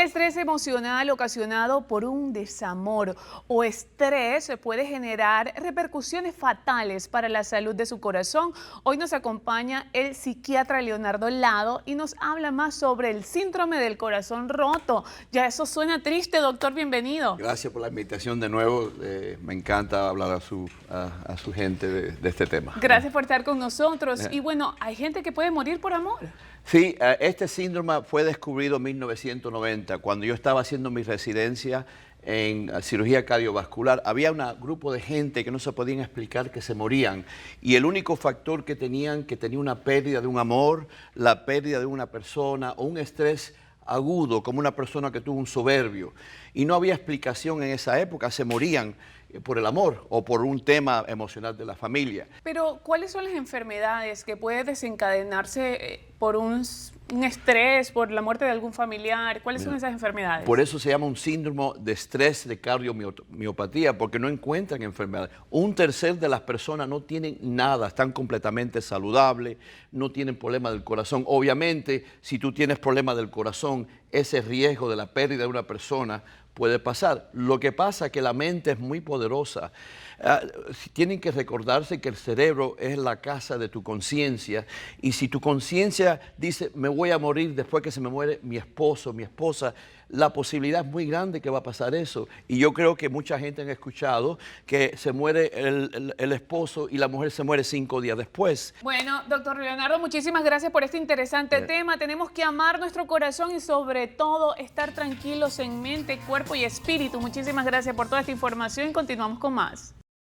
estrés emocional ocasionado por un desamor o estrés puede generar repercusiones fatales para la salud de su corazón. Hoy nos acompaña el psiquiatra Leonardo Lado y nos habla más sobre el síndrome del corazón roto. Ya eso suena triste, doctor, bienvenido. Gracias por la invitación de nuevo. Me encanta hablar a su gente de este tema. Gracias por estar con nosotros. Y bueno, hay gente que puede morir por amor. Sí, este síndrome fue descubierto en 1990, cuando yo estaba haciendo mi residencia en cirugía cardiovascular. Había un grupo de gente que no se podían explicar que se morían y el único factor que tenía una pérdida de un amor, la pérdida de una persona o un estrés agudo, como una persona que tuvo un soberbio. Y no había explicación en esa época, se morían por el amor o por un tema emocional de la familia. Pero, ¿cuáles son las enfermedades que pueden desencadenarse por un estrés, por la muerte de algún familiar? ¿Cuáles son esas enfermedades? Por eso se llama un síndrome de estrés de cardiomiopatía, porque no encuentran enfermedades. Un tercer de las personas no tienen nada, están completamente saludables, no tienen problema del corazón. Obviamente, si tú tienes problema del corazón, ese riesgo de la pérdida de una persona puede pasar. Lo que pasa es que la mente es muy poderosa. Tienen que recordarse que el cerebro es la casa de tu conciencia, y si tu conciencia dice me voy a morir después que se me muere mi esposo, mi esposa, la posibilidad es muy grande que va a pasar eso. Y yo creo que mucha gente ha escuchado que se muere el esposo y la mujer se muere 5 días después. Bueno, doctor Leonardo, muchísimas gracias por este interesante tema. Tenemos que amar nuestro corazón y sobre todo estar tranquilos en mente, cuerpo y espíritu. Muchísimas gracias por toda esta información y continuamos con más.